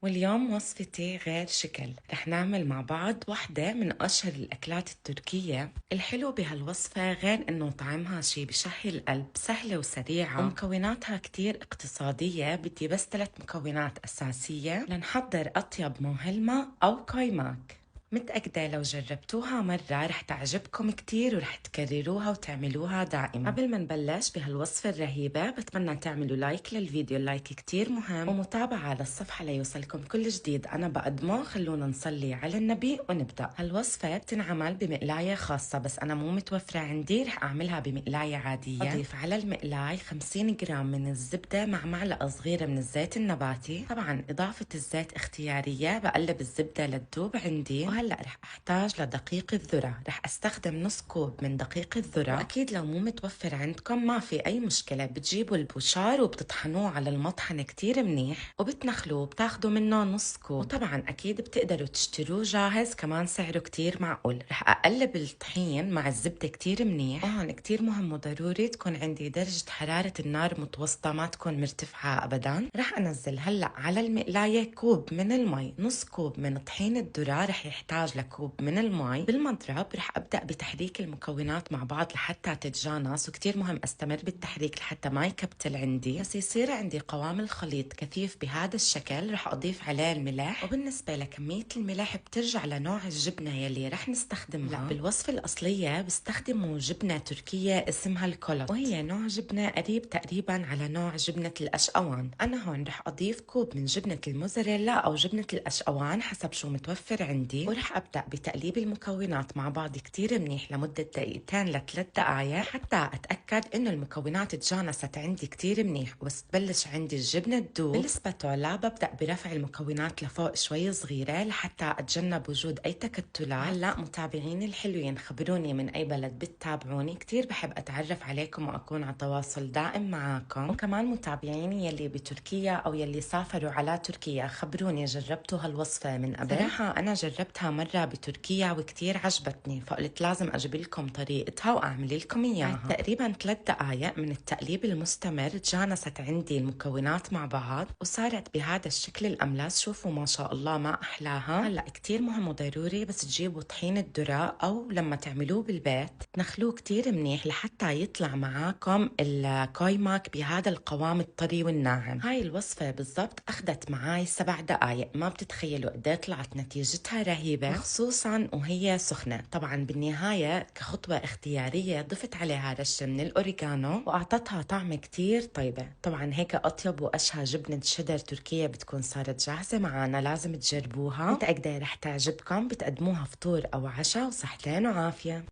واليوم وصفتي غير شكل. رح نعمل مع بعض واحدة من أشهر الأكلات التركية. الحلو بهالوصفة غير إنه طعمها شي بشهي القلب، سهلة وسريعة ومكوناتها كتير اقتصادية. بدي بس 3 مكونات أساسية لنحضر أطيب مهلمة أو كايماك. متأكدة لو جربتوها مرة رح تعجبكم كتير ورح تكرروها وتعملوها دائما. قبل ما نبلش بهالوصفة الرهيبة بتمنى تعملوا لايك للفيديو، اللايك كتير مهم، ومتابعة للصفحة ليوصلكم كل جديد أنا بقدمه. خلونا نصلي على النبي ونبدأ. هالوصفة بتنعمل بمقلاية خاصة، بس أنا مو متوفرة عندي، رح أعملها بمقلاية عادية. أضيف على المقلاي 50 جرام من الزبدة مع معلقة صغيرة من الزيت النباتي. طبعا إضافة الزيت اختيارية، بقلب الزبدة لتذوب عندي. هلا رح احتاج لدقيق الذرة، رح استخدم نص كوب من دقيق الذرة. واكيد لو مو متوفر عندكم ما في اي مشكلة، بتجيبوا البوشار وبتطحنوه على المطحنة كتير منيح وبتنخلوه، بتاخدوا منه نص كوب. وطبعا اكيد بتقدروا تشتروه جاهز، كمان سعره كتير معقول. رح اقلب الطحين مع الزبدة كتير منيح. وهون كتير مهم وضروري تكون عندي درجة حرارة النار متوسطة، ما تكون مرتفعة ابدا. رح انزل هلا على المقلاية كوب من المي، نص كوب من طحين الذرة رح يحتاج لكوب من المي. بالمضرب رح أبدأ بتحريك المكونات مع بعض لحتى تتجانس، وكتير مهم أستمر بالتحريك لحتى ما يكبتل عندي. بس يصير عندي قوام الخليط كثيف بهذا الشكل رح أضيف عليه الملح. وبالنسبة لكمية الملح بترجع لنوع الجبنة يلي رح نستخدمها. لا، بالوصفة الأصلية بستخدموا جبنة تركية اسمها الكولوت، وهي نوع جبنة قريب تقريبا على نوع جبنة الأشقوان. أنا هون رح أضيف كوب من جبنة الموزاريلا أو جبنة الأشقوان حسب شو متوفر عندي. ورح أبدأ بتقليب المكونات مع بعض كتير منيح لمدة دقيقتين ل3 دقايق حتى أتأكد إنه المكونات تجانست عندي كتير منيح. وبس تبلش عندي الجبنة تذوب بالسباتولا ببدأ برفع المكونات لفوق شوي صغيرة لحتى أتجنب وجود أي تكتلات. هلا متابعيني الحلوين خبروني من أي بلد بتتابعوني، كتير بحب أتعرف عليكم وأكون على تواصل دائم معاكم. وكمان متابعيني يلي بتركيا أو يلي سافروا على تركيا، خبروني جربتوا هالوصفة من قبل؟ صراحة أنا جربتها مرة بتركيا وكتير عجبتني، فقلت لازم أجيب لكم طريقتها وأعمل لكم إياها. بعد تقريبا 3 دقايق من التقليب المستمر تجانست عندي المكونات مع بعض وصارت بهذا الشكل الأملس. شوفوا ما شاء الله ما أحلاها. هلأ كتير مهم وضروري بس تجيبوا طحين الذرة أو لما تعملوه بالبيت تنخلوه كتير منيح لحتى يطلع معاكم الكايماك بهذا القوام الطري والناعم. هاي الوصفة بالضبط أخذت معاي 7 دقايق، ما بتتخيلوا قد ايه طلعت نتيجتها رهيبة، خصوصا وهي سخنة. طبعا بالنهاية كخطوة اختيارية ضفت عليها رشة من الأوريغانو وأعطتها طعم كتير طيبة. طبعا هيك أطيب وأشهى جبنة شيدر تركية بتكون صارت جاهزة معنا، لازم تجربوها، متأكدة رح تعجبكم. بتقدموها فطور أو عشاء، وصحتين وعافية.